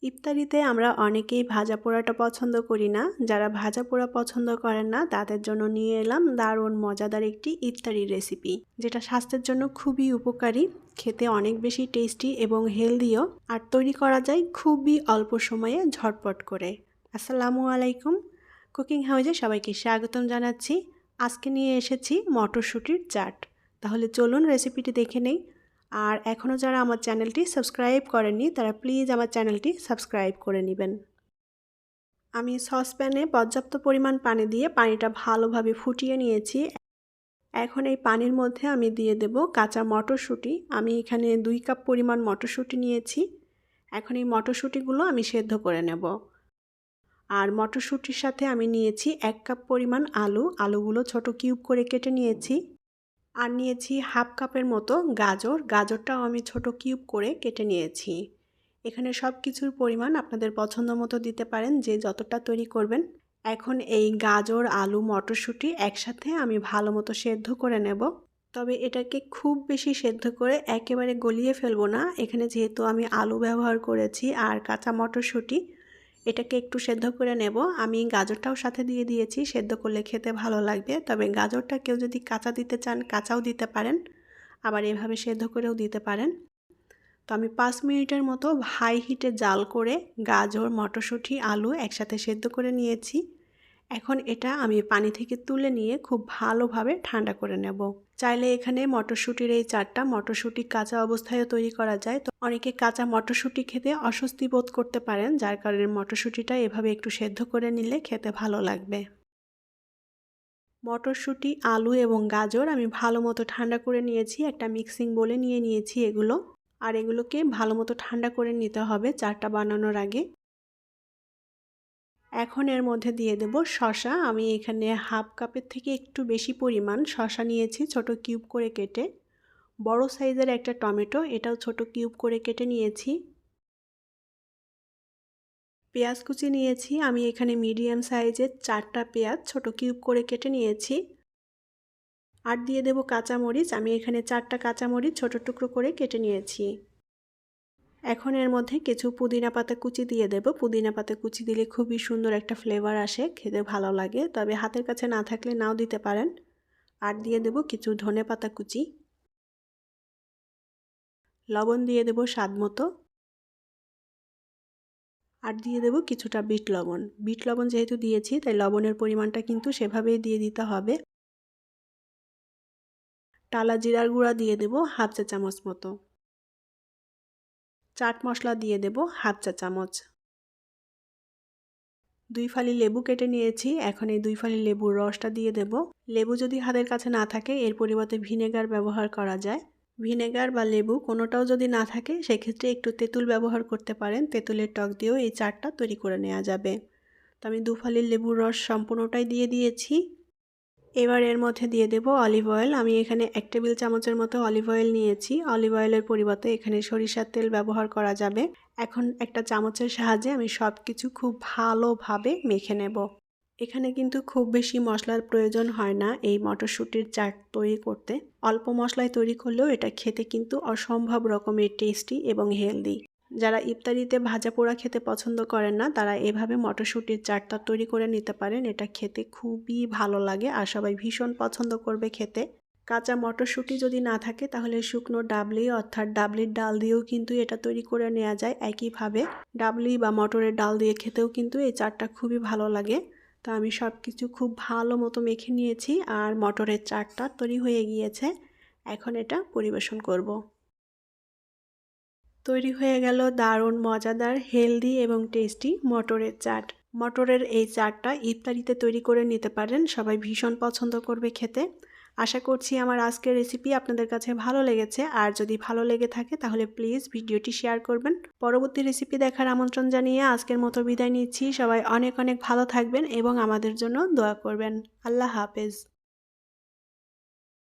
ইফতারিতে আমরা অনেকেই ভাজা পোড়াটা পছন্দ করি না। যারা ভাজা পোড়া পছন্দ করেন না তাদের জন্য নিয়ে এলাম দারুণ মজাদার একটি ইফতারি রেসিপি, যেটা স্বাস্থ্যের জন্য খুবই উপকারী, খেতে অনেক বেশি টেস্টি এবং হেলদিও, আর তৈরি করা যায় খুবই অল্প সময়ে ঝটপট করে। আসসালামু আলাইকুম, কুকিং হাউজে সবাইকে স্বাগতম জানাচ্ছি। আজকে নিয়ে এসেছি মটরশুঁটির চাট। তাহলে চলুন রেসিপিটি দেখে নেই। আর এখনও যারা আমার চ্যানেলটি সাবস্ক্রাইব করেননি তারা প্লিজ আমার চ্যানেলটি সাবস্ক্রাইব করে নেবেন। আমি সসপ্যানে পর্যাপ্ত পরিমাণ পানি দিয়ে পানিটা ভালোভাবে ফুটিয়ে নিয়েছি। এখন এই পানির মধ্যে আমি দিয়ে দেব কাঁচা মটরশুঁটি। আমি এখানে 2 কাপ পরিমাণ মটরশুঁটি নিয়েছি। এখন এই মটরশুঁটিগুলো আমি সেদ্ধ করে নেব। আর মটরশুঁটির সাথে আমি নিয়েছি 1 কাপ পরিমাণ আলুগুলো ছোট কিউব করে কেটে নিয়েছি। আর নিয়েছি হাফ কাপের মতো গাজরটাও আমি ছোট কিউব করে কেটে নিয়েছি। এখানে সব কিছুর পরিমাণ আপনাদের পছন্দ মতো দিতে পারেন, যে যতটা তৈরি করবেন। এখন এই গাজর, আলু, মটরশুঁটি একসাথে আমি ভালো মতো সেদ্ধ করে নেব। তবে এটাকে খুব বেশি সেদ্ধ করে একেবারে গলিয়ে ফেলবো না। এখানে যেহেতু আমি আলু ব্যবহার করেছি আর কাঁচা মটরশুঁটি, এটাকে একটু সেদ্ধ করে নেব। আমি গাজরটাও সাথে দিয়ে দিয়েছি, সেদ্ধ করলে খেতে ভালো লাগবে। তবে গাজরটা কেউ যদি কাঁচা দিতে চান কাঁচাও দিতে পারেন, আবার এভাবে সেদ্ধ করেও দিতে পারেন। তো আমি 5 মিনিটের মতো হাই হিটে জাল করে গাজর, মটরশুঁটি, আলু একসাথে সেদ্ধ করে নিয়েছি। এখন এটা আমি পানি থেকে তুলে নিয়ে খুব ভালোভাবে ঠান্ডা করে নেব। চাইলে এখানে মটরশুঁটির এই চাটটা মটরশুঁটি কাঁচা অবস্থায়ও তৈরি করা যায়। তো অনেকে কাঁচা মটরশুঁটি খেতে অস্বস্তি বোধ করতে পারেন, যার কারণে মটরশুঁটিটা এভাবে একটু সেদ্ধ করে নিলে খেতে ভালো লাগবে। মটরশুঁটি, আলু এবং গাজর আমি ভালো মতো ঠান্ডা করে নিয়েছি। একটা মিক্সিং বোলে নিয়ে নিয়েছি এগুলো। আর এগুলোকে ভালো মতো ঠান্ডা করে নিতে হবে চাটটা বানানোর আগে। এখন এর মধ্যে দিয়ে দেব শসা। আমি এখানে হাফ কাপের থেকে একটু বেশি পরিমাণ শসা নিয়েছি ছোট কিউব করে কেটে। বড় সাইজের একটা টমেটো, এটাও ছোট কিউব করে কেটে নিয়েছি। পেঁয়াজ কুচি নিয়েছি আমি এখানে মিডিয়াম সাইজের 4টা পেঁয়াজ ছোট কিউব করে কেটে নিয়েছি। আর দিয়ে দেব কাঁচামরিচ। আমি এখানে 4টা কাঁচামরিচ ছোট টুকরো করে কেটে নিয়েছি। এখন এর মধ্যে কিছু পুদিনা পাতা কুচি দিয়ে দেব। পুদিনা পাতা কুচি দিলে খুবই সুন্দর একটা ফ্লেভার আসে, খেতে ভালো লাগে। তবে হাতের কাছে না থাকলে নাও দিতে পারেন। আর দিয়ে দেব কিছু ধনে পাতা কুচি। লবণ দিয়ে দেব স্বাদ মতো। আর দিয়ে দেব কিছুটা বিট লবণ। বিট লবণ যেহেতু দিয়েছি তাই লবণের পরিমাণটা কিন্তু সেভাবেই দিয়ে দিতে হবে। টালা জিরার গুঁড়া দিয়ে দেব হাফ চা চামচ মতো। চাট মশলা দিয়ে দেব হাফ চা চামচ। 2 ফালি লেবু কেটে নিয়েছি। এখন এই 2 ফালি লেবুর রসটা দিয়ে দেব। লেবু যদি হাতের কাছে না থাকে এর পরিবর্তে ভিনেগার ব্যবহার করা যায়। ভিনেগার বা লেবু কোনোটাও যদি না থাকে সেক্ষেত্রে একটু তেঁতুল ব্যবহার করতে পারেন। তেঁতুলের টক দিয়েও এই চাটটা তৈরি করে নেওয়া যাবে। তো আমি 2 ফালি লেবুর রস সম্পূর্ণটাই দিয়ে দিয়েছি। এবার এর মধ্যে দিয়ে দেব অলিভ অয়েল। আমি এখানে 1 টেবিল চামচের মতো অলিভ অয়েল নিয়েছি। অলিভ অয়েলের পরিবর্তে এখানে সরিষার তেল ব্যবহার করা যাবে। এখন একটা চামচের সাহায্যে আমি সব কিছু খুব ভালোভাবে মেখে নেব। এখানে কিন্তু খুব বেশি মশলার প্রয়োজন হয় না এই মটরশুঁটির চাট তৈরি করতে। অল্প মশলায় তৈরি করলেও এটা খেতে কিন্তু অসম্ভব রকমের টেস্টি এবং হেলদি। যারা ইফতারিতে ভাজা পোড়া খেতে পছন্দ করেন না তারা এভাবে মটরশুঁটির চাটটা তৈরি করে নিতে পারেন। এটা খেতে খুবই ভালো লাগে আর সবাই ভীষণ পছন্দ করবে খেতে। কাঁচা মটরশুঁটি যদি না থাকে তাহলে শুকনো ডাবলি অর্থাৎ ডাবলির ডাল দিয়েও কিন্তু এটা তৈরি করে নেওয়া যায়। একইভাবে ডাবলি বা মটরের ডাল দিয়ে খেতেও কিন্তু এই চাটটা খুবই ভালো লাগে। তো আমি সব কিছু খুব ভালো মতো মেখে নিয়েছি আর মটরের চাটটা তৈরি হয়ে গিয়েছে। এখন এটা পরিবেশন করব। তৈরি হয়ে গেল দারুণ মজাদার, হেলদি এবং টেস্টি মটরের চাট। মটরের এই চাটটা ইফতারিতে তৈরি করে নিতে পারেন, সবাই ভীষণ পছন্দ করবে খেতে। আশা করছি আমার আজকের রেসিপি আপনাদের কাছে ভালো লেগেছে। আর যদি ভালো লেগে থাকে তাহলে প্লিজ ভিডিওটি শেয়ার করবেন। পরবর্তী রেসিপি দেখার আমন্ত্রণ জানিয়ে আজকের মতো বিদায় নিচ্ছি। সবাই অনেক অনেক ভালো থাকবেন এবং আমাদের জন্য দোয়া করবেন। আল্লাহ হাফেজ।